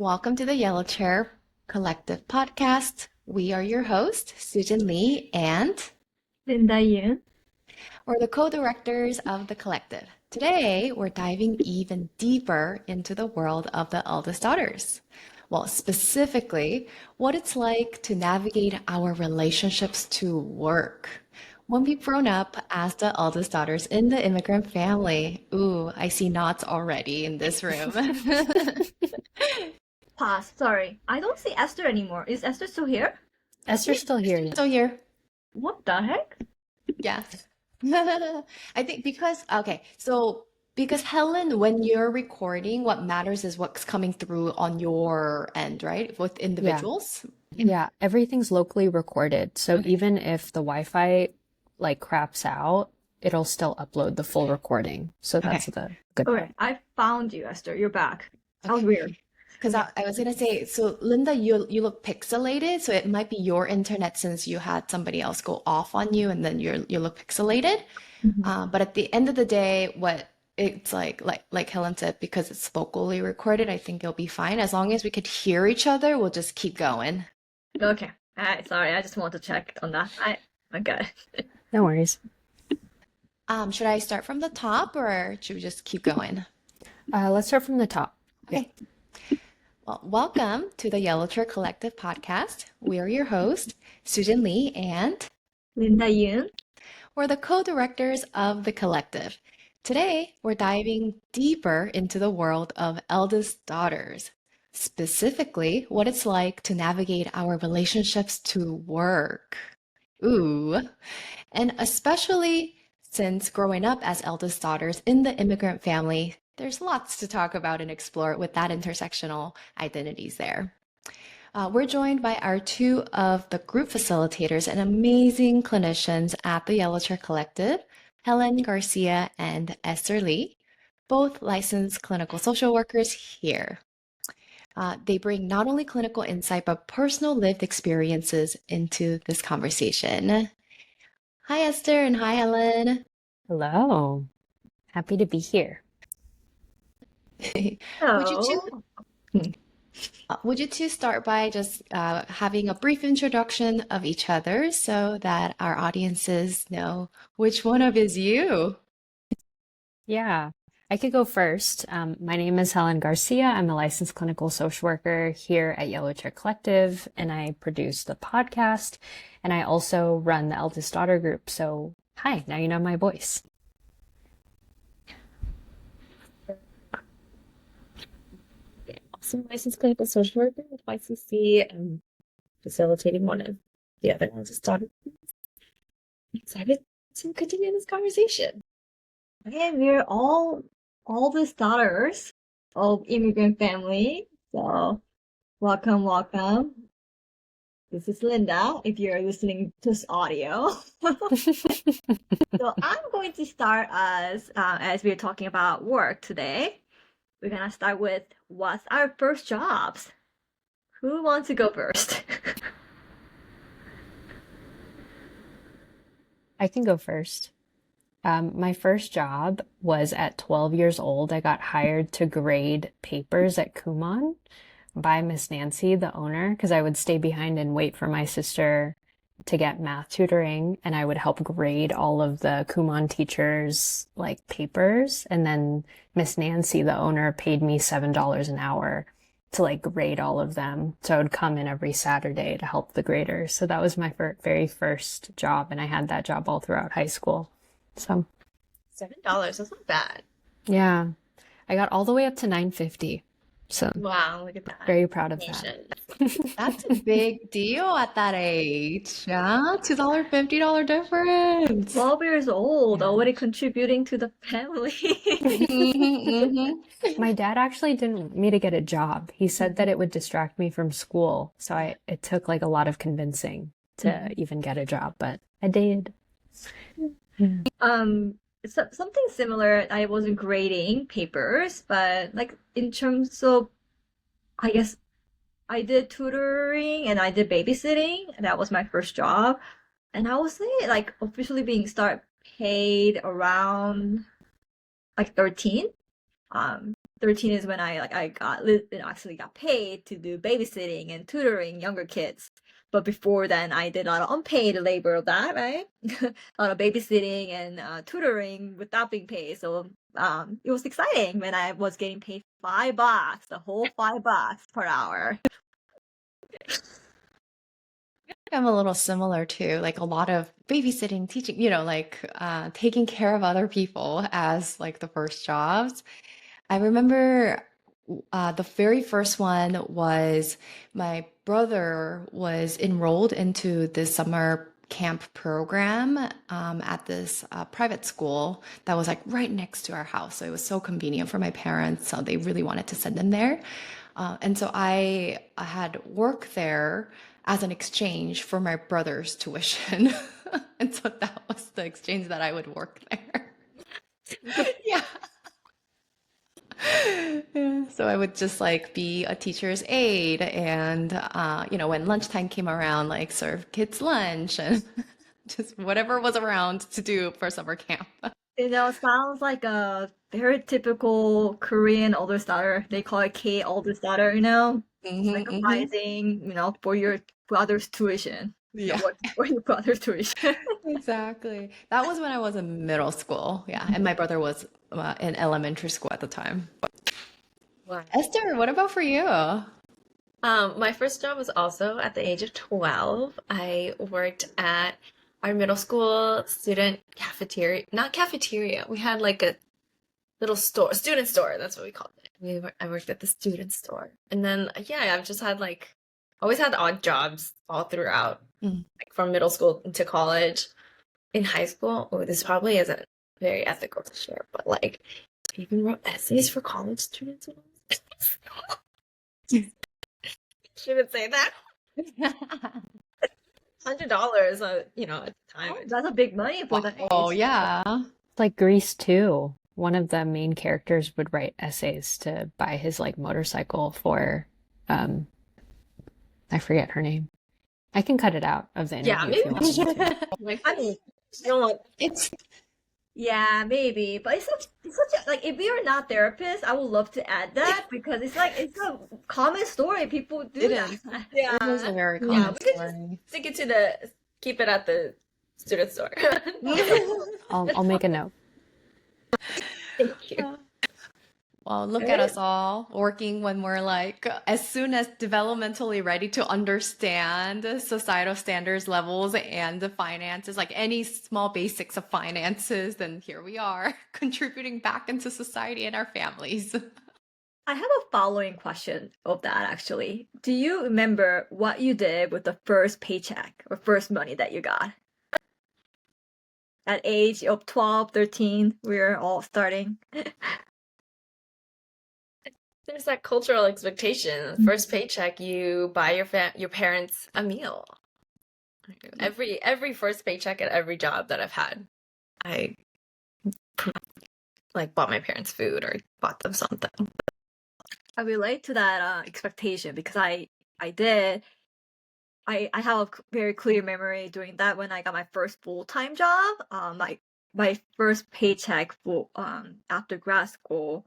Welcome to the Yellow Chair Collective podcast. We are your hosts, Soo Jin and Linda Yoon. we're the co-directors of the collective. Today, we're diving even deeper into the world of the eldest daughters. Well, specifically, what it's like to navigate our relationships to work. When we've grown up as the eldest daughters in the immigrant family. Ooh, I see nods already in this room. Pause. Sorry. I don't see Esther anymore. Is Esther still here? Esther's still here. Yeah. So here. What the heck? Yeah. I think because Helen, when you're recording, what matters is what's coming through on your end, right? With individuals. Yeah, everything's locally recorded. So Okay. even if the Wi-Fi craps out, it'll still upload the full recording. So that's the good part. Okay, I found you, Esther. You're back. That was weird. Because I was gonna say, so Linda, you look pixelated, so it might be your internet since you had somebody else go off on you, and then you look pixelated. But at the end of the day, what it's like Helen said, because it's locally recorded, I think it'll be fine. As long as we could hear each other, we'll just keep going. Okay. Alright, sorry. I just want to check on that. Okay. No worries. Should I start from the top or should we just keep going? Let's start from the top. Okay. Well, welcome to the Yellow Chair Collective podcast. We are your host, Soo Jin and Linda Yoon. we're the co-directors of the collective. Today, we're diving deeper into the world of eldest daughters, specifically what it's like to navigate our relationships to work. Ooh, and especially since growing up as eldest daughters in the immigrant family, there's lots to talk about and explore with that intersectional identities there. We're joined by our two of the group facilitators and amazing clinicians at the Yellow Chair Collective, Helen Garcia and Esther Lee, both licensed clinical social workers here. They bring not only clinical insight, but personal lived experiences into this conversation. Hi, Esther, and hi, Helen. Hello. Happy to be here. Would you two start by just having a brief introduction of each other so that our audiences know which one of is you? Yeah, I could go first. My name is Helen Garcia. I'm a licensed clinical social worker here at Yellow Chair Collective, and I produce the podcast, and I also run the Eldest Daughter group. So, hi, now you know my voice. Also licensed clinical social worker with YCC, facilitating one of the other ones. Started. Excited to continue this conversation. Okay, we're all the daughters of immigrant family. So welcome. This is Linda, if you're listening to this audio. So I'm going to start as we're talking about work today. We're gonna start with what's our first jobs? Who wants to go first? I can go first. My first job was at 12 years old. I got hired to grade papers at Kumon by Miss Nancy, the owner, because I would stay behind and wait for my sister to get math tutoring, and I would help grade all of the Kumon teachers' papers. And then Miss Nancy, the owner, paid me $7 an hour to grade all of them. So I would come in every Saturday to help the graders. So that was my very first job, and I had that job all throughout high school. So $7, that's not bad. yeah, I got all the way up to $9.50. So Wow, look at that. very proud of that. That's a big deal at that age. Yeah, $2, $50 difference. 12 years old, Yeah. already contributing to the family. My dad actually didn't want me to get a job. He said that it would distract me from school. So it took a lot of convincing to even get a job, but I did. Something similar. I wasn't grading papers, but in terms of, I guess I did tutoring and I did babysitting, and that was my first job. And I would say officially being paid around 13. 13 is when I actually got paid to do babysitting and tutoring younger kids. But before then, I did a lot of unpaid labor of that, right? A lot of babysitting and tutoring without being paid. So it was exciting when I was getting paid $5, the whole $5 per hour. I'm a little similar too, like a lot of babysitting, teaching, like taking care of other people as like the first jobs. I remember the very first one was my brother was enrolled into this summer camp program at this private school that was like right next to our house. So it was so convenient for my parents. So they really wanted to send him there. And so I had work there as an exchange for my brother's tuition. And so that was the exchange that I would work there. Yeah. Yeah, so I would just like be a teacher's aide and when lunchtime came around, like serve kids lunch and just whatever was around to do for summer camp. Sounds like a very typical Korean older daughter. They call it K older daughter, sacrificing, for your brother's tuition. Yeah, For your brother's tuition. exactly. That was when I was in middle school. Yeah, and my brother was in elementary school at the time. Wow. Esther, what about for you? My first job was also at the age of 12. I worked at our middle school student cafeteria, not cafeteria. We had like a little store, student store. That's what we called it. I worked at the student store. And then, yeah, I've just had always had odd jobs all throughout, like from middle school into college. In high school, this probably isn't very ethical to share, but I even wrote essays for college students. Shouldn't say that. $100, at the time. That's a big money for that age. Oh, yeah. It's like Grease too. One of the main characters would write essays to buy his motorcycle for I forget her name. I can cut it out of the interview if you want me to. I mean, yeah, maybe, but it's such a, if we are not therapists, I would love to add that because it's a common story. People do that. Yeah, It was a very we common could story. just keep it at the student store. I'll make a note. Thank you. Well, look at us all working when we're as soon as developmentally ready to understand societal standards levels and the finances, like any small basics of finances, then here we are contributing back into society and our families. I have a following question of that actually. Do you remember what you did with the first paycheck or first money that you got? At age of 12, 13, we were all starting. There's that cultural expectation. First paycheck, you buy your parents a meal. Every first paycheck at every job that I've had, I bought my parents food or bought them something. I relate to that expectation because I did. I have a very clear memory doing that when I got my first full-time job. My first paycheck after grad school.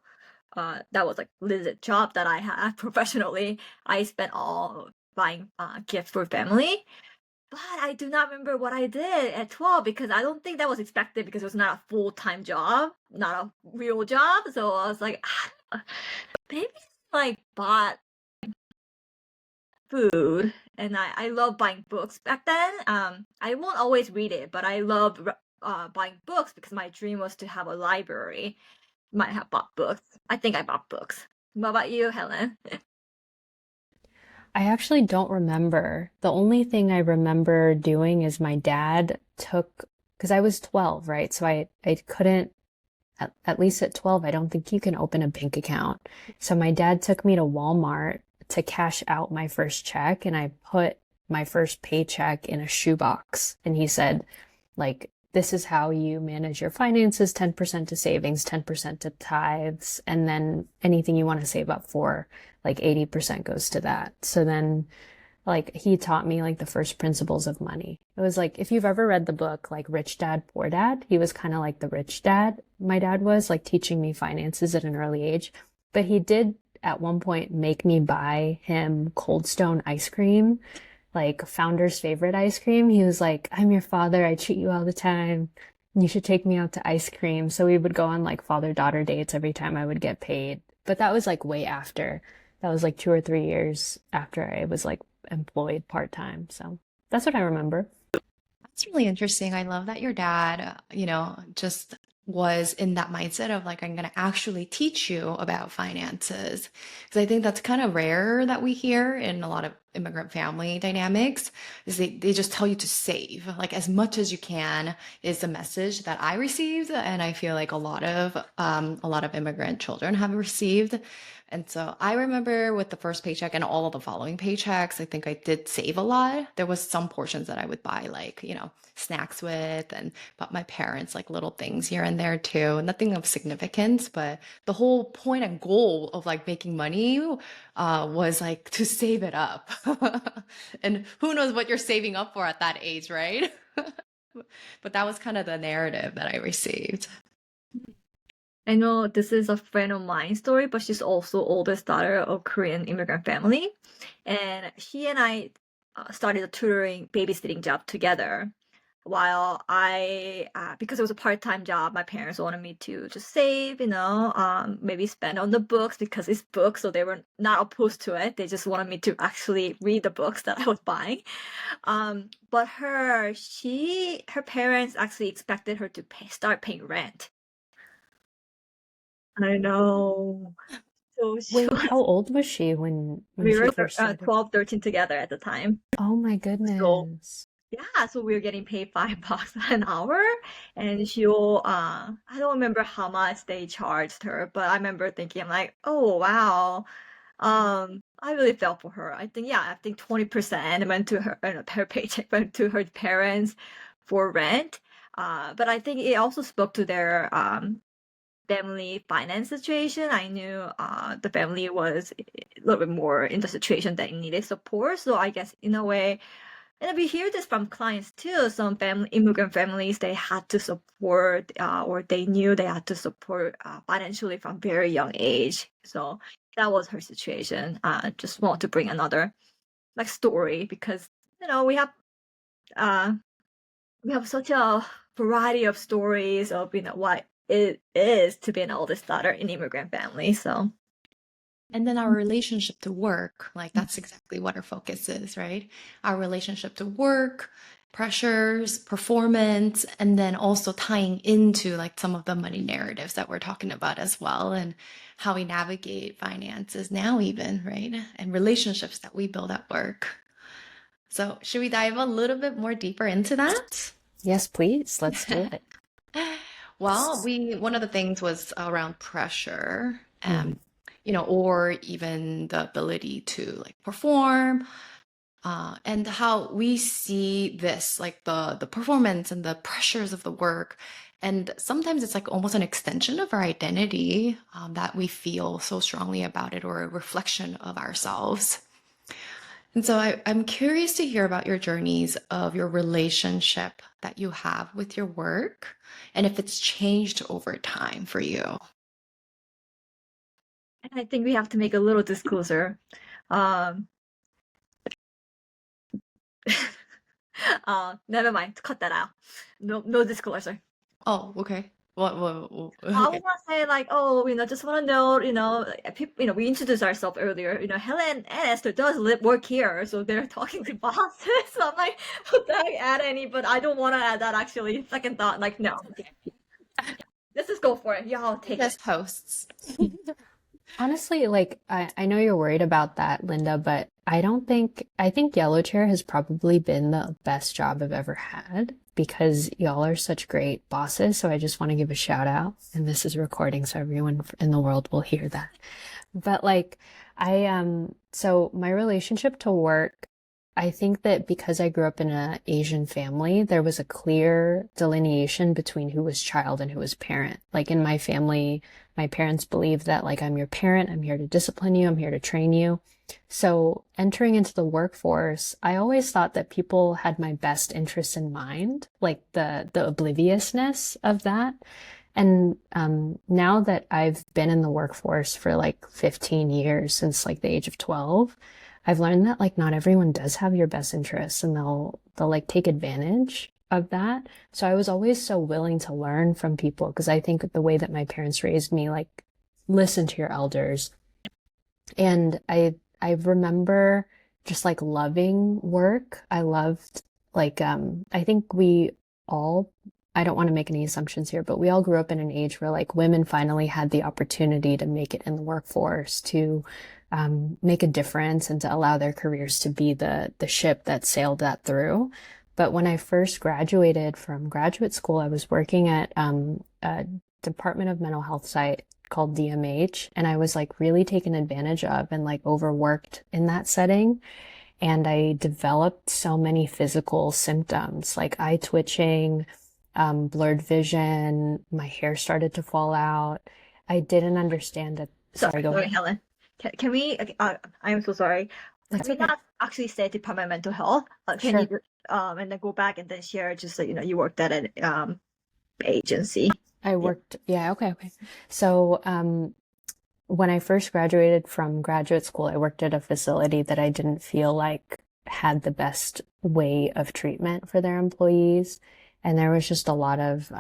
That was legit job that I had professionally. I spent all buying gifts for family, but I do not remember what I did at 12 because I don't think that was expected because it was not a full-time job, not a real job. So I was like, maybe bought food, and I love buying books back then. I won't always read it, but I love buying books because my dream was to have a library. Might have bought books. I think I bought books. What about you, Helen? I actually don't remember. The only thing I remember doing is my dad took, because I was 12, right? So I couldn't, at least at 12, I don't think you can open a bank account. So my dad took me to Walmart to cash out my first check, and I put my first paycheck in a shoebox. And he said, this is how you manage your finances, 10% to savings, 10% to tithes, and then anything you want to save up for, 80% goes to that. So then, he taught me, the first principles of money. It was if you've ever read the book, Rich Dad, Poor Dad, he was kind of like the rich dad. My dad was, teaching me finances at an early age. But he did at one point make me buy him Cold Stone ice cream, like Founder's favorite ice cream. He was like, I'm your father. I treat you all the time. You should take me out to ice cream. So we would go on like father-daughter dates every time I would get paid. But that was like way after. That was like 2 or 3 years after I was like employed part-time. So that's what I remember. That's really interesting. I love that your dad, just was in that mindset of like, I'm going to actually teach you about finances. Because I think that's kind of rare that we hear in a lot of immigrant family dynamics, is they just tell you to save like as much as you can is the message that I received. And I feel like a lot of immigrant children have received. And so I remember with the first paycheck and all of the following paychecks, I think I did save a lot. There was some portions that I would buy like, snacks with and bought my parents like little things here and there too. Nothing of significance, but the whole point and goal of like making money was like to save it up. And who knows what you're saving up for at that age, right? But that was kind of the narrative that I received. I know this is a friend of mine's story, but she's also oldest daughter of Korean immigrant family, and she and I started a tutoring babysitting job together. While because it was a part-time job, my parents wanted me to just save, maybe spend on the books because it's books, so they were not opposed to it. They just wanted me to actually read the books that I was buying. But her parents actually expected her to start paying rent. I know. So she Wait, was, how old was she when we she were first started? 12, 13 together at the time. Oh my So goodness. yeah, so we were getting paid $5 an hour, and she'll I don't remember how much they charged her, but I remember thinking, I'm like, oh wow. I really felt for her. I think 20% went to her, her paycheck went to her parents for rent. But I think it also spoke to their family finance situation. I knew the family was a little bit more in the situation that needed support. So I guess in a way, and we hear this from clients too. Some immigrant families, they had to support, or they knew they had to support financially from very young age. So that was her situation. Just want to bring another like story because uh, we have such a variety of stories of what it is to be an oldest daughter in immigrant family. So And then our relationship to work, like that's exactly what our focus is, right? Our relationship to work, pressures, performance, and then also tying into like some of the money narratives that we're talking about as well, and how we navigate finances now, even, right? And relationships that we build at work. So, should we dive a little bit more deeper into that? Yes, please. Let's do it. Well, one of the things was around pressure, Mm. or even the ability to like perform, and how we see this, like the performance and the pressures of the work. And sometimes it's like almost an extension of our identity, that we feel so strongly about it, or a reflection of ourselves. And so I'm curious to hear about your journeys of your relationship that you have with your work and if it's changed over time for you. and I think we have to make a little disclosure. Um, never mind, cut that out. No disclosure. Oh, okay. I Okay. would want to say like, oh, just want to know, people, we introduced ourselves earlier. Helen and Esther does work here, so they're talking to bosses. So I'm like, would I add any? But I don't want to add that actually. Second thought, like, no. Let's just go for it. Y'all take it. As hosts. Honestly, like I know you're worried about that, Linda, but I think Yellow Chair has probably been the best job I've ever had because y'all are such great bosses. So I just want to give a shout out. And this is recording, so everyone in the world will hear that. But like so my relationship to work, I think that because I grew up in an Asian family, there was a clear delineation between who was child and who was parent. Like in my family, my parents believed that like I'm your parent, I'm here to discipline you, I'm here to train you. So entering into the workforce, I always thought that people had my best interests in mind, like the obliviousness of that. And now that I've been in the workforce for like 15 years, since like the age of 12, I've learned that like not everyone does have your best interests, and they'll like take advantage of that. So I was always so willing to learn from people, because I think the way that my parents raised me, like, listen to your elders. And I remember just like loving work. I loved like I think we all, I don't want to make any assumptions here, but we all grew up in an age where like women finally had the opportunity to make it in the workforce, to make a difference, and to allow their careers to be the ship that sailed that through. But when I first graduated from graduate school, I was working at a Department of Mental Health site called DMH, and I was like really taken advantage of and like overworked in that setting. And I developed so many physical symptoms like eye twitching, blurred vision, my hair started to fall out. I didn't understand that. Sorry, go Sorry, ahead. Helen. Can we? I'm so sorry. That's Can we okay. not actually say Department of Mental Health? Can you Sure. and then go back and then share just that you worked at an agency? I Yeah. worked, yeah, okay, okay. So, when I first graduated from graduate school, I worked at a facility that I didn't feel like had the best way of treatment for their employees. And there was just a lot of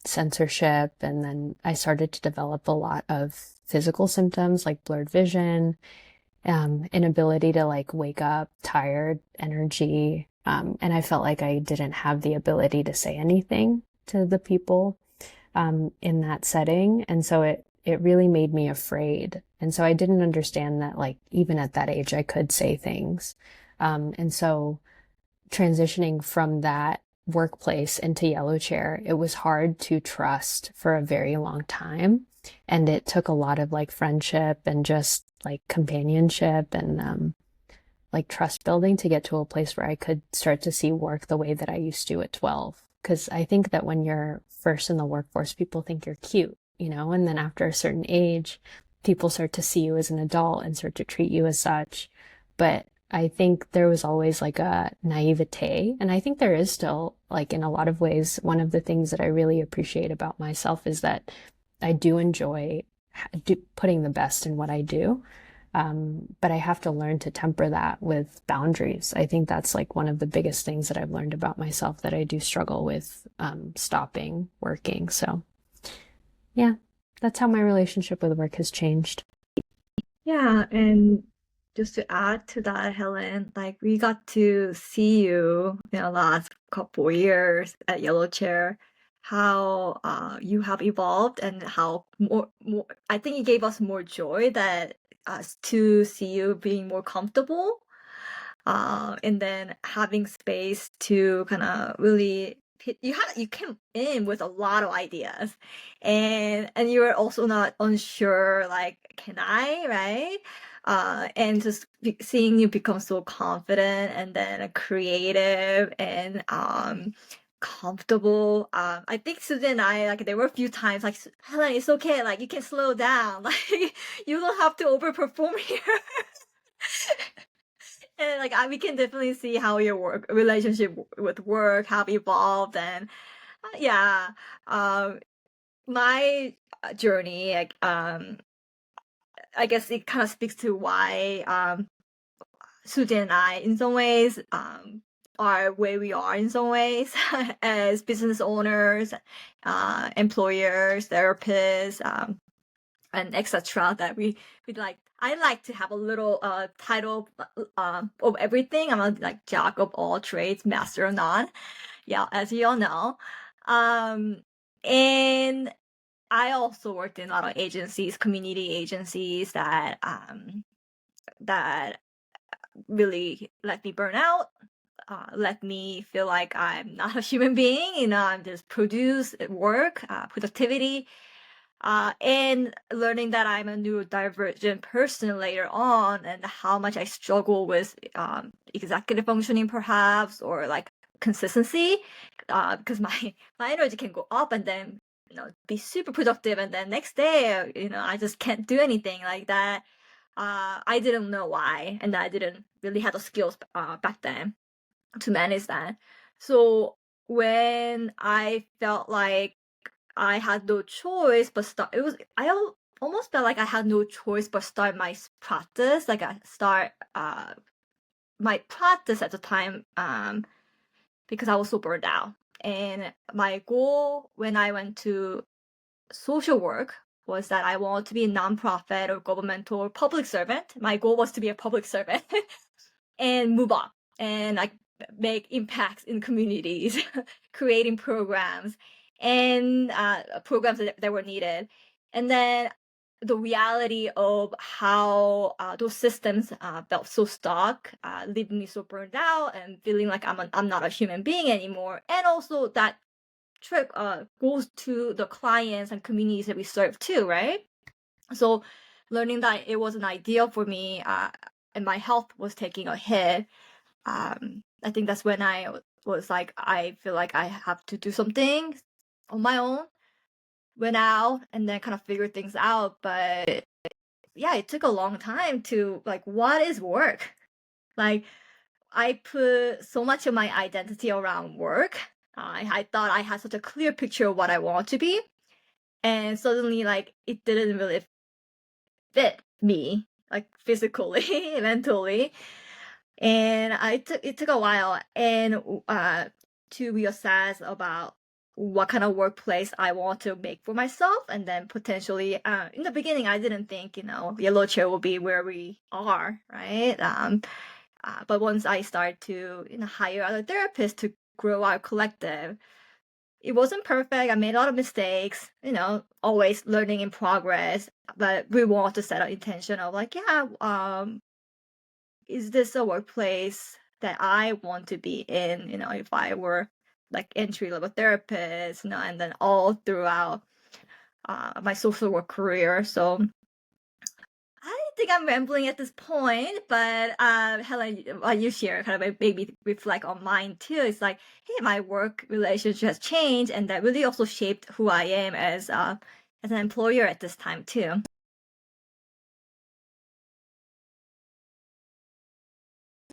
censorship. And then I started to develop a lot of physical symptoms like blurred vision, inability to like wake up, tired, energy. And I felt like I didn't have the ability to say anything to the people in that setting. And so it really made me afraid. And so I didn't understand that, like, even at that age, I could say things. And so transitioning from that workplace into Yellow Chair, it was hard to trust for a very long time. And it took a lot of like friendship and just like companionship and like trust building to get to a place where I could start to see work the way that I used to at 12. Because I think that when you're first in the workforce, people think you're cute, you know, and then after a certain age, people start to see you as an adult and start to treat you as such. But I think there was always like a naivete, and I think there is still, like, in a lot of ways. One of the things that I really appreciate about myself is that I do enjoy putting the best in what I do. But I have to learn to temper that with boundaries. I think that's like one of the biggest things that I've learned about myself, that I do struggle with stopping working. So, yeah, that's how my relationship with work has changed. Yeah, and just to add to that, Helen, like we got to see you in the last couple years at Yellow Chair, how you have evolved and how more I think it gave us more joy that us to see you being more comfortable, and then having space to kind of really you came in with a lot of ideas, and you were also not unsure, like, can I, right? And just seeing you become so confident and then creative and comfortable. I think Susan and I, like, there were a few times like, Helen, it's okay, like you can slow down, like you don't have to overperform here. And like we can definitely see how your work relationship with work have evolved, and yeah, um, my journey, like, I guess it kind of speaks to why Soo Jin and I, in some ways, are where we are in some ways as business owners, employers, therapists, and etc. That we like. I like to have a little title of everything. I'm a like jack of all trades, master of none. Yeah, as you all know. And I also worked in a lot of agencies, community agencies that really let me burn out, let me feel like I'm not a human being. You know, I'm just produce work, productivity, and learning that I'm a neurodivergent person later on, and how much I struggle with executive functioning, perhaps, or like consistency, because my energy can go up and then be super productive, and then next day I just can't do anything like that. I didn't know why, and I didn't really have the skills back then to manage that. So when I felt like I had no choice but start. Almost felt like I had no choice but start my practice. Like I start my practice at the time because I was so burned out. And my goal when I went to social work was that I wanted to be a nonprofit or governmental or public servant. My goal was to be a public servant and move on and like make impacts in communities, creating programs and programs that were needed. And then the reality of how those systems felt so stuck, leaving me so burned out and feeling like I'm not a human being anymore. And also that trick goes to the clients and communities that we serve too, right? So learning that it wasn't ideal for me and my health was taking a hit, I think that's when I was like, I feel like I have to do something on my own. Went out and then kind of figured things out. But yeah, it took a long time to like, what is work? Like, I put so much of my identity around work. I thought I had such a clear picture of what I want to be. And suddenly, like, it didn't really fit me, like, physically, mentally. And it took a while and to reassess about what kind of workplace I want to make for myself, and then potentially in the beginning I didn't think yellow chair will be where we are, right? But once I started to hire other therapists to grow our collective, it wasn't perfect. I made a lot of mistakes, always learning in progress. But we want to set an intention of like, yeah, is this a workplace that I want to be in? If I were like entry level therapist, and then all throughout my social work career. So I think I'm rambling at this point, but Helen, what you share kind of maybe reflect on mine too. It's like, hey, my work relationship has changed, and that really also shaped who I am as an employer at this time too.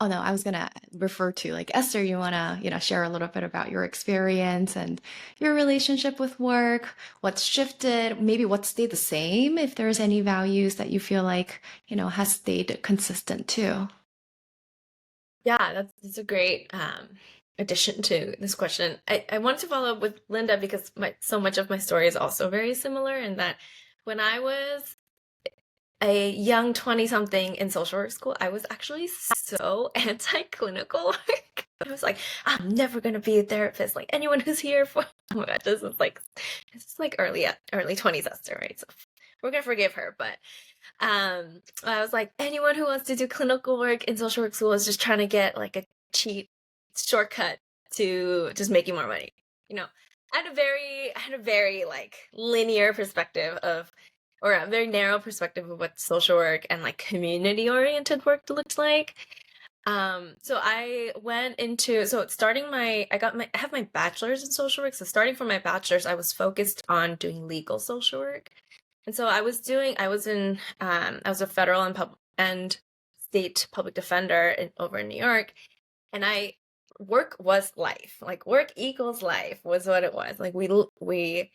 Oh no, I was gonna refer to like Esther, you wanna, share a little bit about your experience and your relationship with work, what's shifted, maybe what stayed the same, if there's any values that you feel like, has stayed consistent too. Yeah, that's a great addition to this question. I wanted to follow up with Linda because so much of my story is also very similar in that when I was a young 20-something in social work school, I was actually so anti-clinical work. I was like, I'm never gonna be a therapist. Like anyone who's here for oh my god, this is like early 20s Esther, right? So we're gonna forgive her, but I was like, anyone who wants to do clinical work in social work school is just trying to get like a cheap shortcut to just making more money. I had a very like linear perspective of, or a very narrow perspective of what social work and like community oriented work looked like. So I went into, I have my bachelor's in social work. So starting from my bachelor's, I was focused on doing legal social work. And so I was a federal and state public defender over in New York. And work was life. Like work equals life was what it was. Like we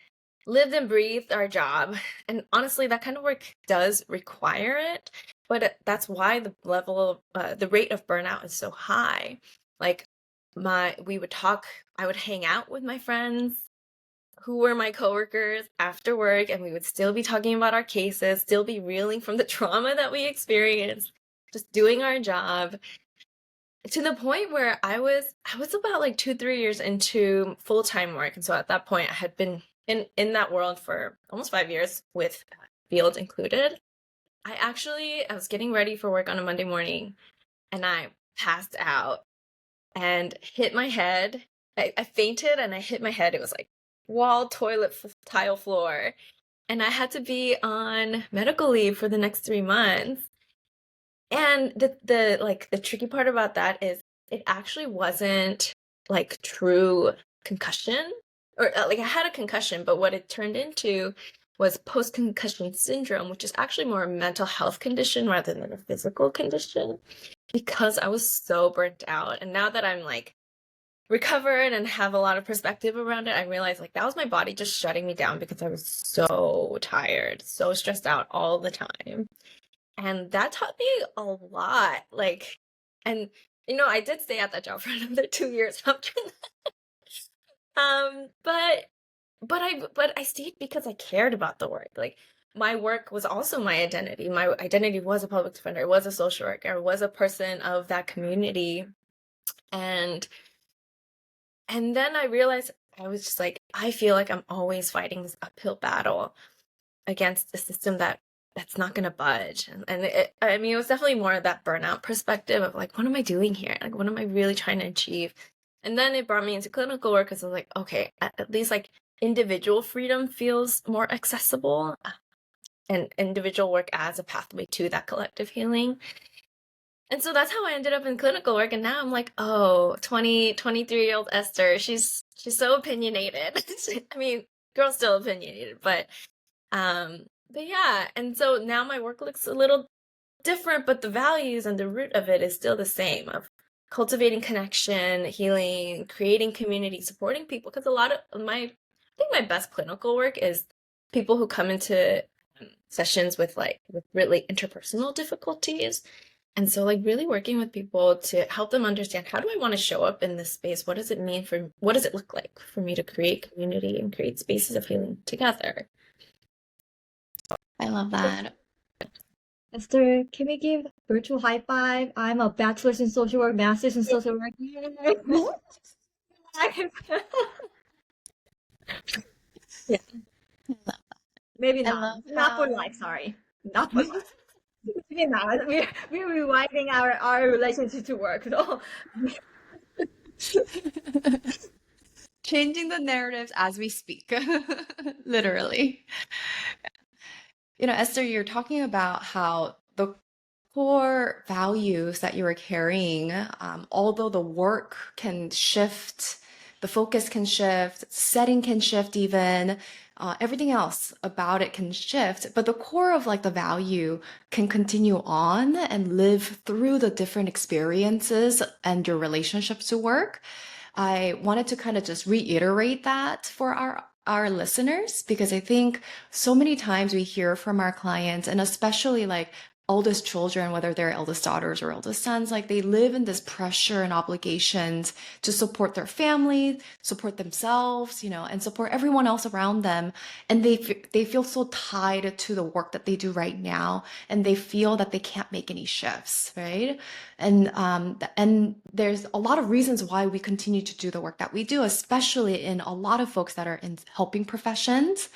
lived and breathed our job. And honestly, that kind of work does require it. But that's why the level of the rate of burnout is so high. Like I would hang out with my friends who were my coworkers after work, and we would still be talking about our cases, still be reeling from the trauma that we experienced, just doing our job, to the point where I was about like 2-3 years into full-time work. And so at that point I had been in that world for almost 5 years with field included. I was getting ready for work on a Monday morning and I passed out and hit my head. I fainted and I hit my head. It was like wall, toilet, tile floor. And I had to be on medical leave for the next 3 months. And the tricky part about that is it actually wasn't like true concussion, or like I had a concussion, but what it turned into was post-concussion syndrome, which is actually more a mental health condition rather than a physical condition, because I was so burnt out. And now that I'm like recovered and have a lot of perspective around it, I realized like that was my body just shutting me down because I was so tired, so stressed out all the time. And that taught me a lot. Like, and I did stay at that job for another 2 years after that. But I stayed because I cared about the work. Like my work was also my identity. My identity was a public defender, was a social worker, was a person of that community. And then I realized I was just like, I feel like I'm always fighting this uphill battle against a system that's not going to budge. And I mean, it was definitely more of that burnout perspective of like, what am I doing here? Like, what am I really trying to achieve? And then it brought me into clinical work because I was like, okay, at least like individual freedom feels more accessible, and individual work as a pathway to that collective healing. And so that's how I ended up in clinical work. And now I'm like, oh, 23-year-old Esther, she's so opinionated. I mean, girl's still opinionated, but yeah. And so now my work looks a little different, but the values and the root of it is still the same, of cultivating connection, healing, creating community, supporting people. Because a lot of I think my best clinical work is people who come into sessions with really interpersonal difficulties. And so like really working with people to help them understand, how do I want to show up in this space? What does it mean what does it look like for me to create community and create spaces of healing together? I love that. Esther, can we give virtual high five? I'm a bachelor's in social work, master's in social work. Yeah. Maybe I not. love Not for how life, sorry. Not for life. Maybe not. We're rewinding our relationship to work. So. changing the narratives as we speak, literally. Esther, you're talking about how the core values that you are carrying, although the work can shift, the focus can shift, setting can shift even, everything else about it can shift, but the core of like the value can continue on and live through the different experiences and your relationships to work. I wanted to kind of just reiterate that for our listeners, because I think so many times we hear from our clients, and especially like eldest children, whether they're eldest daughters or eldest sons, like they live in this pressure and obligations to support their family, support themselves, and support everyone else around them. And they feel so tied to the work that they do right now, and they feel that they can't make any shifts, right? And there's a lot of reasons why we continue to do the work that we do, especially in a lot of folks that are in helping professions.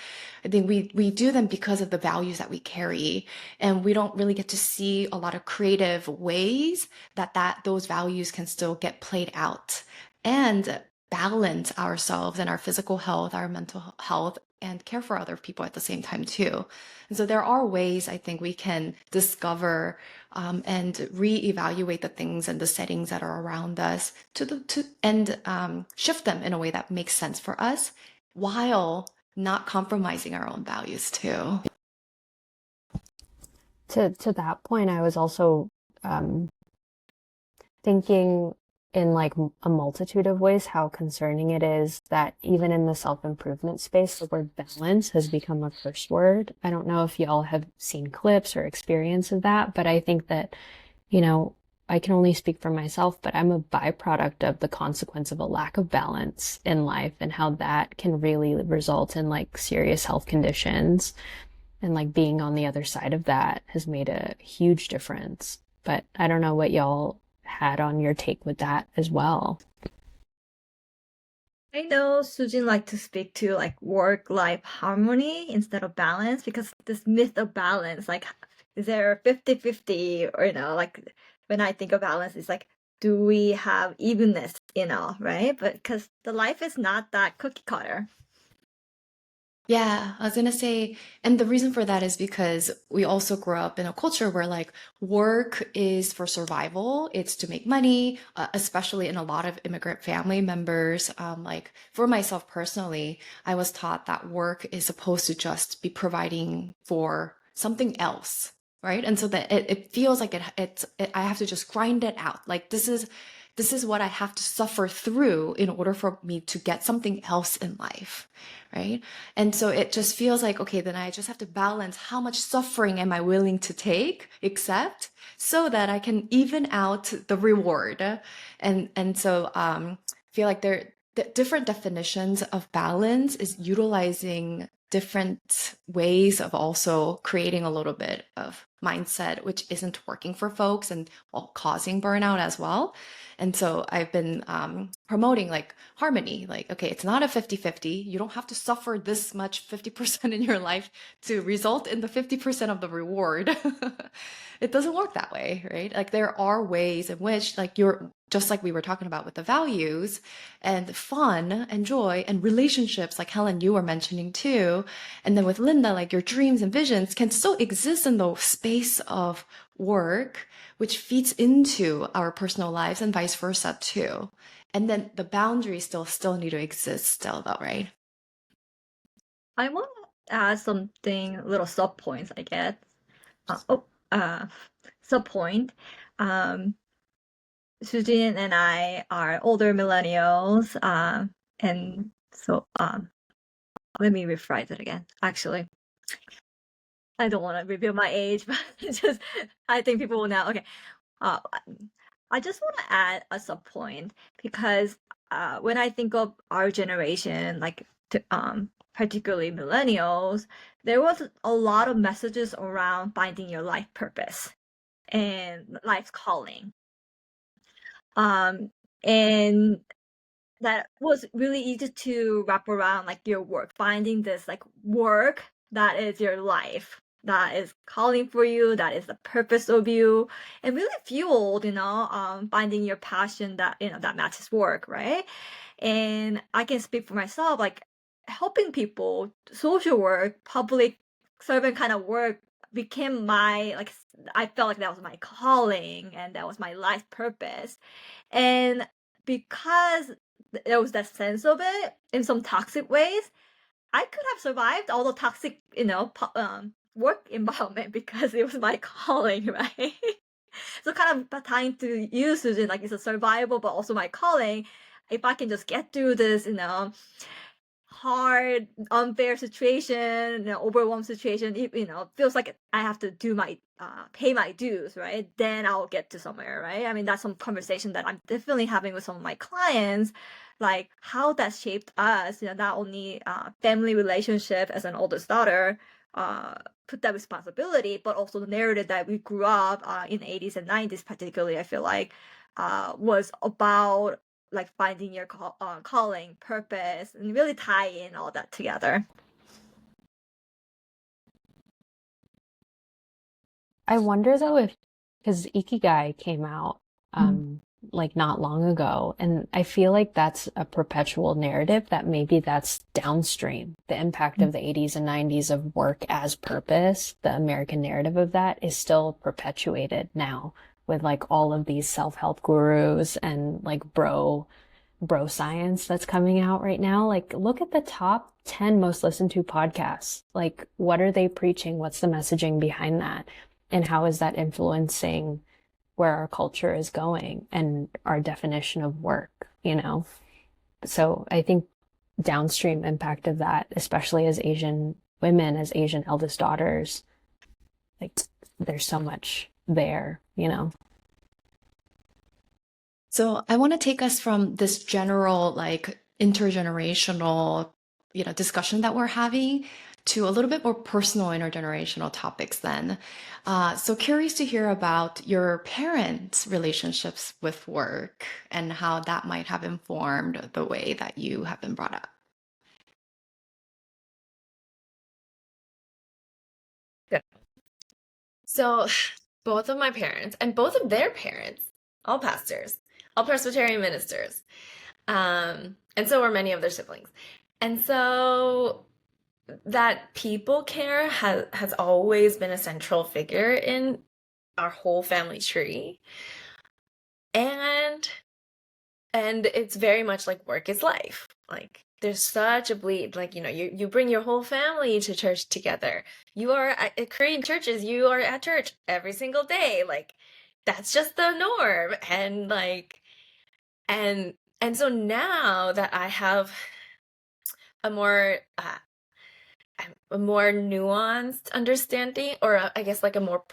I think we do them because of the values that we carry, and we don't really get to see a lot of creative ways that those values can still get played out and balance ourselves and our physical health, our mental health, and care for other people at the same time too. And so there are ways I think we can discover and reevaluate the things and the settings that are around us and shift them in a way that makes sense for us, while not compromising our own values too. To that point, I was also thinking in like a multitude of ways how concerning it is that even in the self-improvement space, the word balance has become a curse word. I don't know if y'all have seen clips or experience of that, but I think that, I can only speak for myself, but I'm a byproduct of the consequence of a lack of balance in life, and how that can really result in like serious health conditions. And like being on the other side of that has made a huge difference. But I don't know what y'all had on your take with that as well. I know Soo Jin like to speak to like work-life harmony instead of balance, because this myth of balance, like, is there 50-50, or like when I think of balance, it's like, do we have evenness, right? But because the life is not that cookie cutter. Yeah, I was gonna say, and the reason for that is because we also grew up in a culture where like work is for survival, it's to make money, especially in a lot of immigrant family members. Like for myself personally, I was taught that work is supposed to just be providing for something else, right? And so that it feels like I have to just grind it out. Like this this is what I have to suffer through in order for me to get something else in life, right? And so it just feels like, okay, then I just have to balance how much suffering am I willing to accept, so that I can even out the reward. And so I feel like the different definitions of balance is utilizing different ways of also creating a little bit of mindset which isn't working for folks and causing burnout as well. And so I've been promoting like harmony, like, okay, it's not a 50-50. You don't have to suffer this much 50% in your life to result in the 50% of the reward. It doesn't work that way, right? Like there are ways in which, like, you're just like we were talking about with the values and fun and joy and relationships, like Helen, you were mentioning too. And then with Linda, like your dreams and visions can still exist in the space of work, which feeds into our personal lives and vice versa too. And then the boundaries still need to exist still though, right? I want to add something, little sub points, I guess. Sub point. Um, Soo Jin and I are older millennials, and so let me rephrase it again. Actually, I don't want to reveal my age, but just I think people will know. Okay, uh, I just want to add a sub point because when I think of our generation, like particularly millennials, there was a lot of messages around finding your life purpose and life calling. And that was really easy to wrap around like your work, finding this like work that is your life, that is calling for you, that is the purpose of you, and really fueled, finding your passion that, that matches work, right? And I can speak for myself, like helping people, social work, public servant kind of work became my, like, I felt like that was my calling and that was my life purpose. And because there was that sense of it in some toxic ways, I could have survived all the toxic, work environment because it was my calling, right? So kind of trying to use it like it's a survival, but also my calling. If I can just get through this, hard, unfair situation, overwhelmed situation, feels like I have to do my pay my dues, right? Then I'll get to somewhere, right? I mean, that's some conversation that I'm definitely having with some of my clients, like how that shaped us, not only family relationship as an oldest daughter, put that responsibility, but also the narrative that we grew up in the 80s and 90s, particularly, I feel like, was about like finding your calling, purpose, and really tie in all that together. I wonder though if, because Ikigai came out like not long ago, and I feel like that's a perpetual narrative that maybe that's downstream. The impact of the 80s and 90s of work as purpose, the American narrative of that is still perpetuated now with like all of these self-help gurus and like bro science that's coming out right now. Like, look at the top 10 most listened to podcasts. Like, what are they preaching? What's the messaging behind that? And how is that influencing where our culture is going and our definition of work, So I think downstream impact of that, especially as Asian women, as Asian eldest daughters, like there's so much there. So I want to take us from this general, like, intergenerational, discussion that we're having to a little bit more personal intergenerational topics then. So curious to hear about your parents' relationships with work and how that might have informed the way that you have been brought up. Good. So both of my parents and both of their parents, all pastors, all Presbyterian ministers. And so were many of their siblings. And so that people care has always been a central figure in our whole family tree. And it's very much like work is life. Like there's such a bleed, like, you bring your whole family to church together. You are at Korean churches, you are at church every single day. Like that's just the norm. And like And so now that I have a more nuanced understanding, or I guess like a more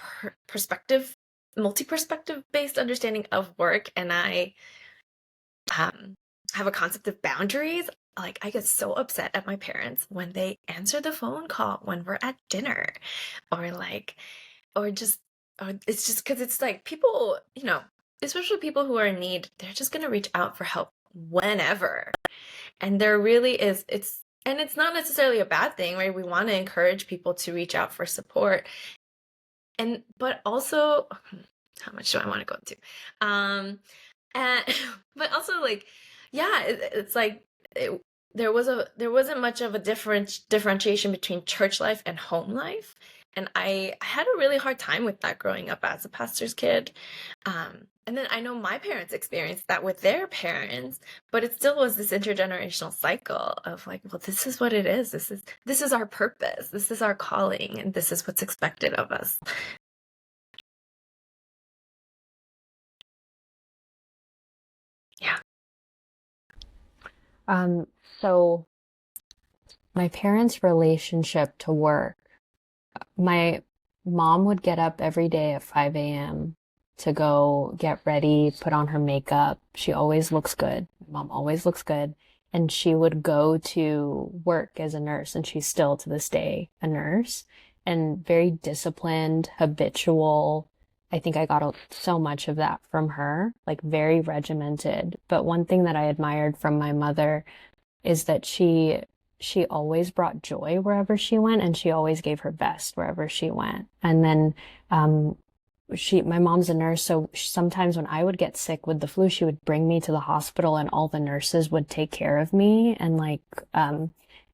multi-perspective based understanding of work, and I have a concept of boundaries. Like, I get so upset at my parents when they answer the phone call when we're at dinner, or like, or just, or it's just because it's like people, especially people who are in need, they're just gonna reach out for help whenever. And there really is, and it's not necessarily a bad thing, right? We want to encourage people to reach out for support. But also, how much do I want to go into? And but also, like, yeah, it's like there wasn't much of a differentiation between church life and home life, and I had a really hard time with that growing up as a pastor's kid. And then I know my parents experienced that with their parents, but it still was this intergenerational cycle of like, well, this is what it is. This is our purpose. This is our calling, and this is what's expected of us. Yeah. So my parents' relationship to work, my mom would get up every day at 5 a.m. to go get ready, put on her makeup. She always looks good. My mom always looks good. And she would go to work as a nurse, and she's still to this day a nurse, and very disciplined, habitual. I think I got so much of that from her, like very regimented. But one thing that I admired from my mother is that she always brought joy wherever she went, and she always gave her best wherever she went. And then my mom's a nurse, so sometimes when I would get sick with the flu, she would bring me to the hospital, and all the nurses would take care of me and like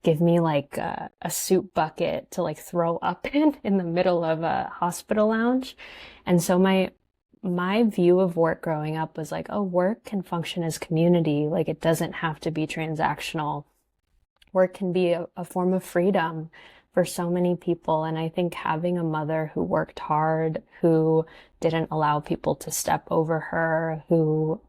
give me like a soup bucket to like throw up in the middle of a hospital lounge. And so my view of work growing up was like, oh, work can function as community. Like, it doesn't have to be transactional. Work can be a form of freedom for so many people. And I think having a mother who worked hard, who didn't allow people to step over her, who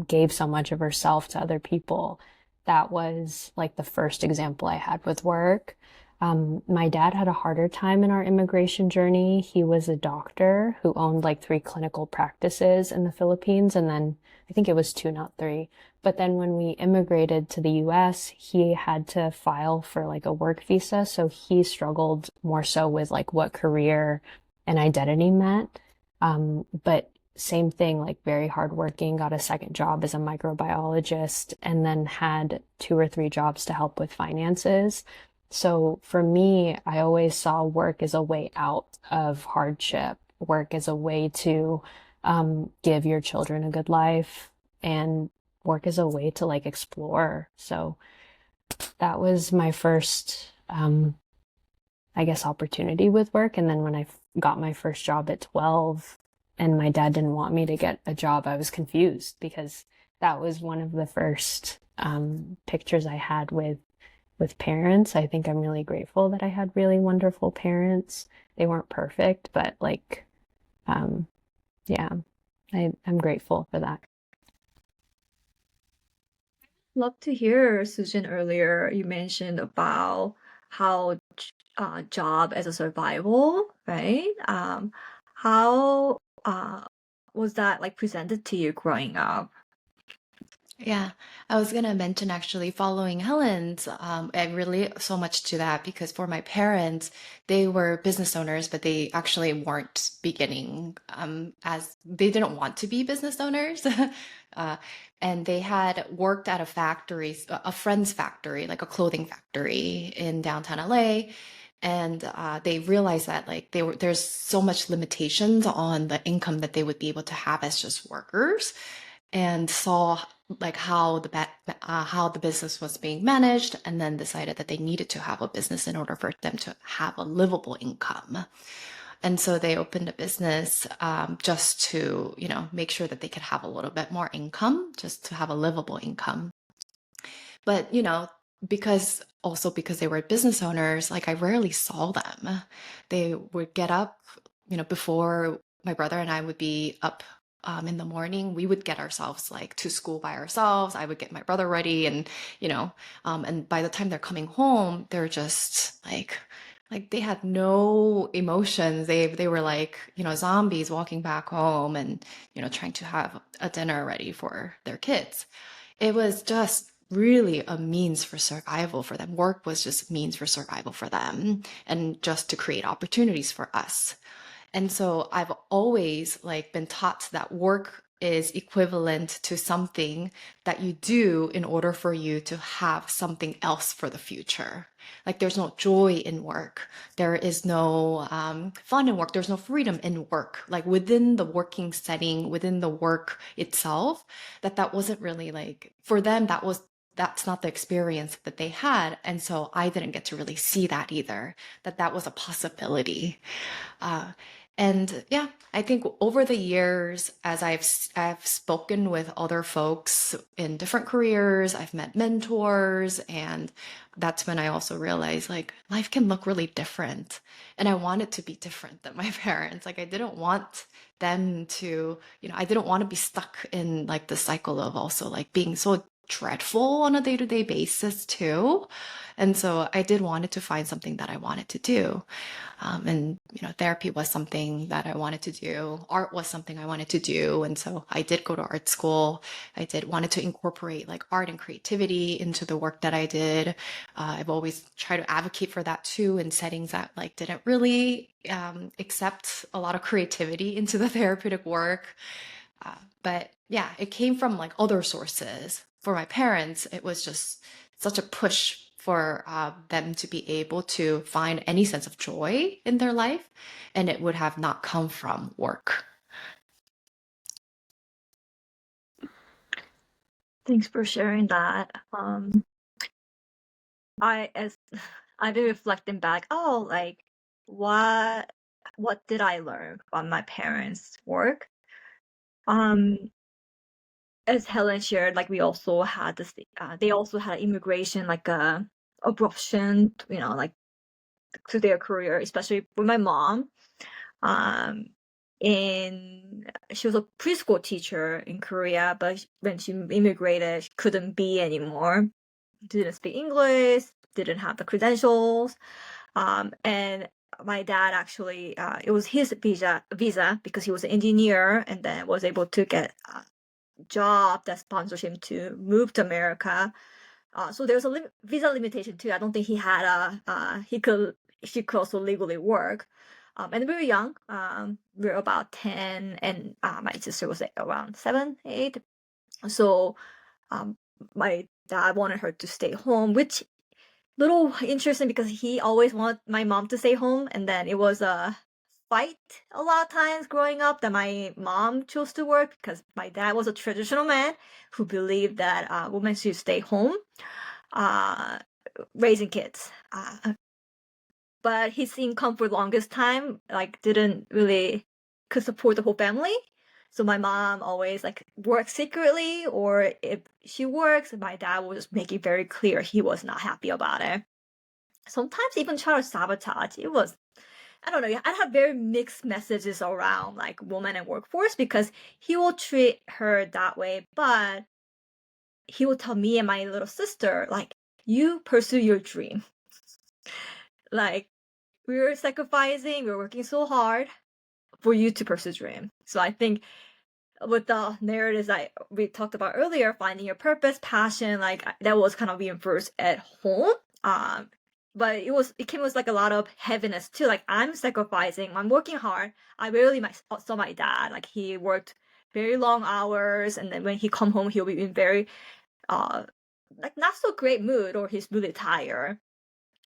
gave so much of herself to other people, that was like the first example I had with work. My dad had a harder time in our immigration journey. He was a doctor who owned like 3 clinical practices in the Philippines, and then I think it was 2, not 3. But then when we immigrated to the US, he had to file for like a work visa. So he struggled more so with like what career and identity meant. But same thing, like very hardworking, got a second job as a microbiologist, and then had 2 or 3 jobs to help with finances. So for me, I always saw work as a way out of hardship, work as a way to give your children a good life, and work as a way to like explore. So that was my first, I guess, opportunity with work. And then when I got my first job at 12 and my dad didn't want me to get a job, I was confused because that was one of the first pictures I had with parents. I think I'm really grateful that I had really wonderful parents. They weren't perfect, but like, yeah, I'm grateful for that. Love to hear, Susan, earlier you mentioned about how job as a survival, right? How was that like presented to you growing up? Yeah, I was gonna mention actually following Helen's, I relate so much to that because for my parents, they were business owners, but they actually weren't beginning as they didn't want to be business owners. And they had worked at a factory, a friend's factory, like a clothing factory in downtown LA. And they realized that like there's so much limitations on the income that they would be able to have as just workers, and saw like how the business was being managed, and then decided that they needed to have a business in order for them to have a livable income. And so they opened a business just to, make sure that they could have a little bit more income, just to have a livable income. But, because they were business owners, like I rarely saw them. They would get up, before my brother and I would be up in the morning, we would get ourselves like to school by ourselves. I would get my brother ready, and and by the time they're coming home, they're just like they had no emotions. They were like, zombies walking back home and, trying to have a dinner ready for their kids. It was just really a means for survival for them. Work was just a means for survival for them and just to create opportunities for us. And so I've always like been taught that work is equivalent to something that you do in order for you to have something else for the future. Like there's no joy in work. There is no fun in work. There's no freedom in work. Like within the working setting, within the work itself, that wasn't really like for them, that's not the experience that they had. And so I didn't get to really see that either, that was a possibility. Uh, and yeah, I think over the years, as I've spoken with other folks in different careers, I've met mentors, and that's when I also realized like life can look really different. And I want it to be different than my parents. Like I didn't want them to, I didn't want to be stuck in like the cycle of also like being so dreadful on a day-to-day basis too. And so I did wanted to find something that I wanted to do. And therapy was something that I wanted to do. Art was something I wanted to do. And so I did go to art school. I did wanted to incorporate like art and creativity into the work that I did. I've always tried to advocate for that too in settings that like didn't really accept a lot of creativity into the therapeutic work. But yeah, it came from like other sources. For my parents, it was just such a push for them to be able to find any sense of joy in their life, and it would have not come from work. Thanks for sharing that. As I've been reflecting back, like what did I learn from my parents' work? As Helen shared, like we also had this, they also had immigration, like abruption, like to their career, especially with my mom. And she was a preschool teacher in Korea, but when she immigrated, she couldn't be anymore. Didn't speak English, didn't have the credentials. And my dad actually, it was his visa because he was an engineer, and then was able to get a job that sponsors him to move to America. So there was a visa limitation too. I don't think he had he could also legally work. And we were young. We were about 10, and my sister was around 7, 8. So my dad wanted her to stay home, which little interesting because he always wanted my mom to stay home, and then it was a fight a lot of times growing up that my mom chose to work because my dad was a traditional man who believed that women should stay home raising kids. But his income for the longest time like didn't really could support the whole family. So my mom always like works secretly, or if she works, my dad was just make it very clear he was not happy about it. Sometimes even try to sabotage. It was, I don't know. I have very mixed messages around like woman and workforce because he will treat her that way, but he will tell me and my little sister like, you pursue your dream. Like we were sacrificing, we were working so hard for you to pursue dream. So I think with the narratives we talked about earlier, finding your purpose, passion, like that was kind of reinforced at home. But it came with like a lot of heaviness too. Like I'm sacrificing, I'm working hard. I rarely saw my dad. Like he worked very long hours, and then when he come home, he'll be in very like not so great mood, or he's really tired.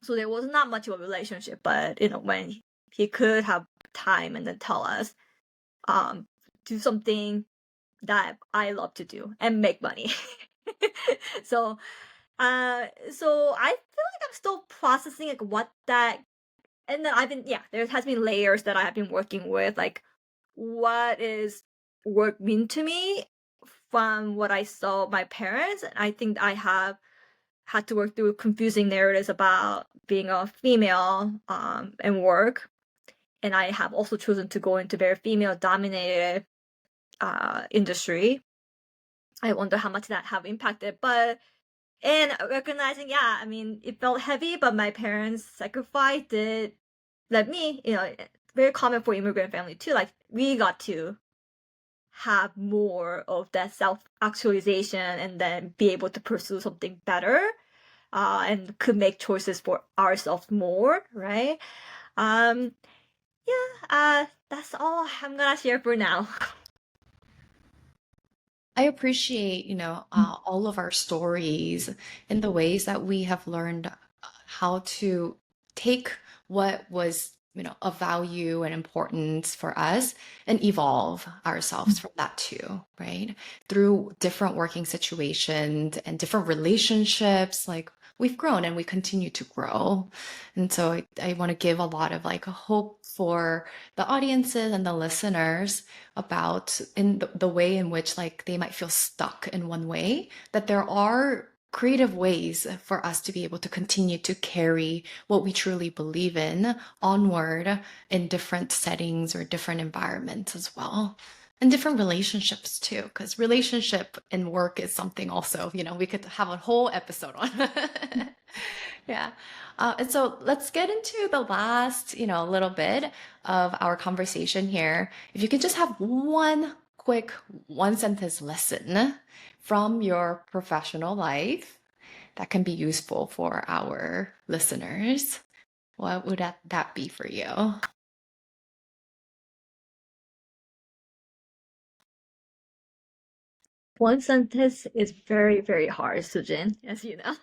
So there was not much of a relationship. But when he could have time and then tell us, do something that I love to do and make money. So I feel like I'm still processing like what that, and then there has been layers that I have been working with, like what is work mean to me from what I saw my parents. And I think I have had to work through confusing narratives about being a female and work. And I have also chosen to go into very female dominated industry. I wonder how much that have impacted, but and recognizing, yeah, I mean, it felt heavy, but my parents' sacrifice did let me, very common for immigrant family too. Like we got to have more of that self actualization and then be able to pursue something better, and could make choices for ourselves more, right? Um, yeah, that's all I'm gonna share for now. I appreciate, all of our stories and the ways that we have learned how to take what was, of value and importance for us and evolve ourselves from that too, right? Through different working situations and different relationships, like we've grown and we continue to grow. And so I want to give a lot of like hope for the audiences and the listeners about in the way in which like they might feel stuck in one way, that there are creative ways for us to be able to continue to carry what we truly believe in onward in different settings or different environments as well. And different relationships too, because relationship and work is something also, we could have a whole episode on. Yeah. And so let's get into the last, little bit of our conversation here. If you could just have one quick one sentence lesson from your professional life that can be useful for our listeners, what would that be for you? One sentence is very, very hard, Soo Jin, as you know.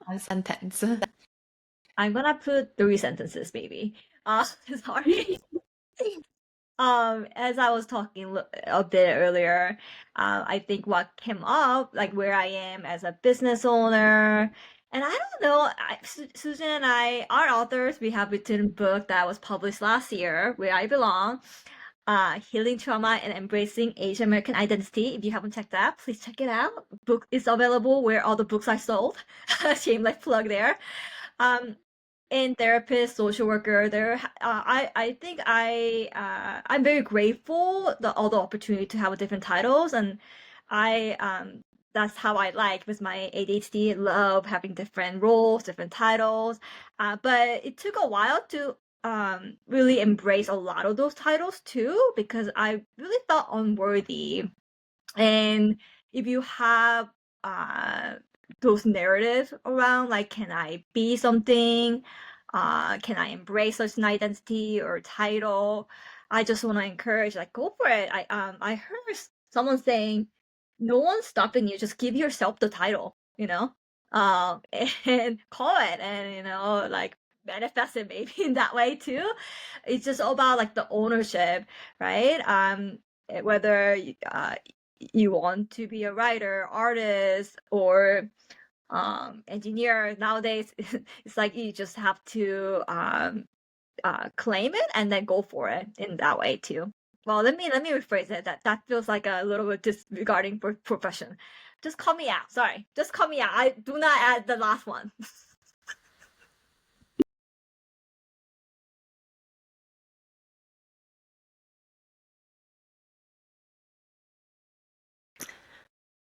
One sentence. I'm gonna put 3 sentences, maybe. Sorry. As I was talking a bit earlier, I think what came up, like where I am as a business owner, and I don't know, Susan and I are authors. We have written a book that was published last year, Where I Belong, Healing Trauma and Embracing Asian American Identity. If you haven't checked that, please check it out. Book is available where all the books are sold. Shameless plug there. Um, and therapist, social worker, there. I think I'm very grateful all the opportunity to have different titles, and I that's how I like with my ADHD. Love having different roles, different titles. But it took a while to really embrace a lot of those titles too, because I really felt unworthy. And if you have uh those narratives around, like, can I be something, can I embrace such an identity or title, I just want to encourage, like, go for it. I heard someone saying, no one's stopping you, just give yourself the title, and call it, and like, manifest it maybe in that way too. It's just all about like the ownership, right? Whether you want to be a writer, artist, or engineer nowadays, it's like you just have to claim it and then go for it in that way too. Well, let me rephrase it. That feels like a little bit disregarding for profession. Just call me out. Sorry, just call me out. I do not add the last one.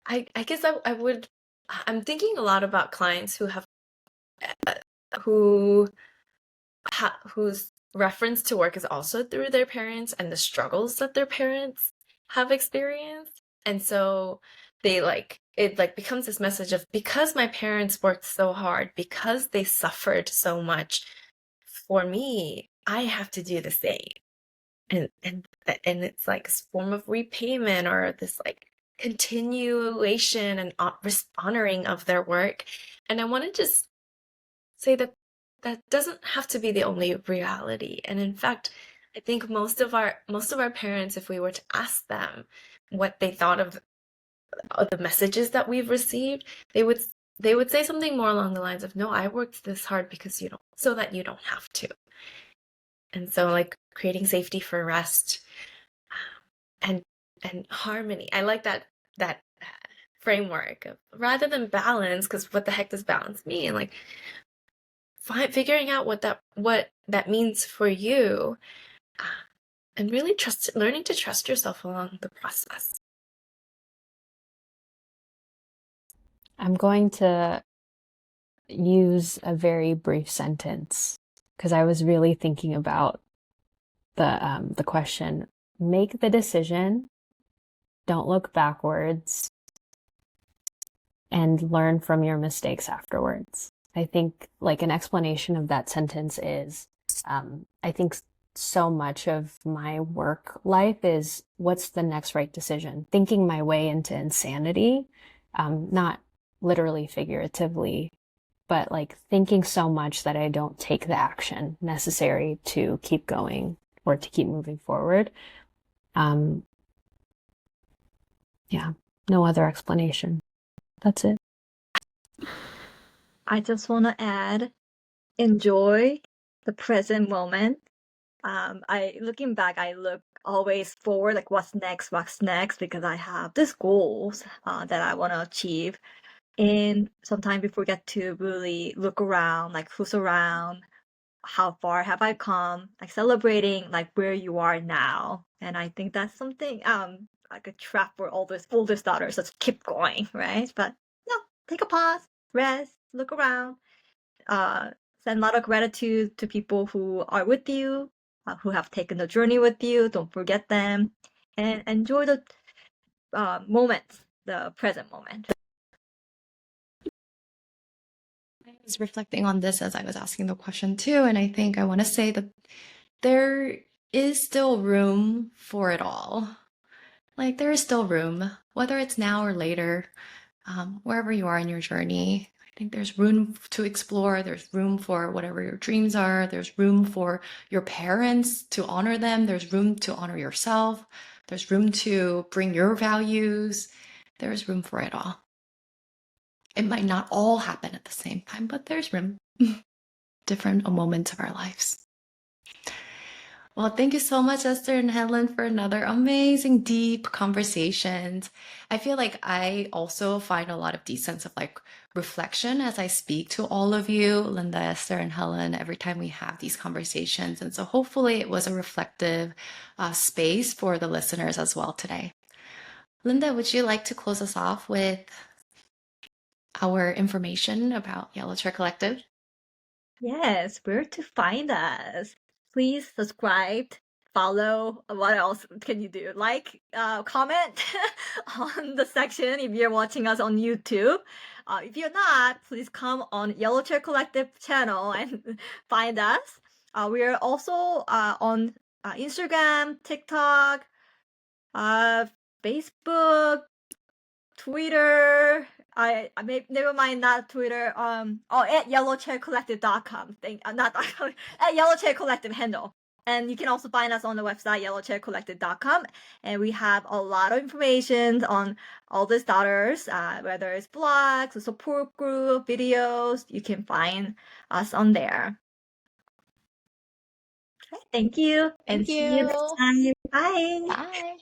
I guess I would. I'm thinking a lot about clients who have who whose reference to work is also through their parents and the struggles that their parents have experienced. And so they it becomes this message of, because my parents worked so hard, because they suffered so much for me, I have to do the same. And it's like a form of repayment, or this like continuation and honoring of their work. And I want to just say that that doesn't have to be the only reality. And in fact, I think most of our parents, if we were to ask them what they thought of the messages that we've received, they would say something more along the lines of, no, I worked this hard because so that you don't have to. And so, like, creating safety for rest, and harmony. I like that framework of, rather than balance, because what the heck does balance mean? Like, figuring out what that means for you, and really learning to trust yourself along the process. I'm going to use a very brief sentence because I was really thinking about the question. Make the decision, don't look backwards, and learn from your mistakes afterwards. I think like an explanation of that sentence is, I think so much of my work life is what's the next right decision, thinking my way into insanity, not literally figuratively, but like thinking so much that I don't take the action necessary to keep going or to keep moving forward. Yeah, no other explanation. That's it. I just want to add, enjoy the present moment. Looking back, I look always forward, like what's next, because I have these goals that I want to achieve. And sometimes we forget to really look around, like who's around, how far have I come, like celebrating like where you are now. And I think that's something like a trap for all those older daughters. Let's keep going, right? But no, take a pause, rest, look around, send a lot of gratitude to people who are with you, who have taken the journey with you. Don't forget them, and enjoy the moments, the present moment. I was reflecting on this as I was asking the question too, and I think I want to say that there is still room for it all. Like, there is still room, whether it's now or later, wherever you are in your journey. I think there's room to explore. There's room for whatever your dreams are. There's room for your parents to honor them. There's room to honor yourself. There's room to bring your values. There's room for it all. It might not all happen at the same time, but there's room. Different moments of our lives. Well, thank you so much, Esther and Helen, for another amazing, deep conversations. I feel like I also find a lot of deep sense of like reflection as I speak to all of you, Linda, Esther, and Helen, every time we have these conversations. And so hopefully it was a reflective space for the listeners as well today. Linda, would you like to close us off with our information about Yellow Chair Collective? Yes, where to find us? Please subscribe, follow. What else can you do? Like, comment on the section if you're watching us on YouTube. If you're not, please come on Yellow Chair Collective channel and find us. We are also on Instagram, TikTok, Facebook, Twitter. I may never mind, not Twitter. At yellowchaircollective.com. Not at Yellowchair Collective handle. And you can also find us on the website yellowchaircollective.com. And we have a lot of information on all the starters, whether it's blogs, a support group, videos. You can find us on there. Okay, thank you. Thank And see you next you. time. Bye. Bye.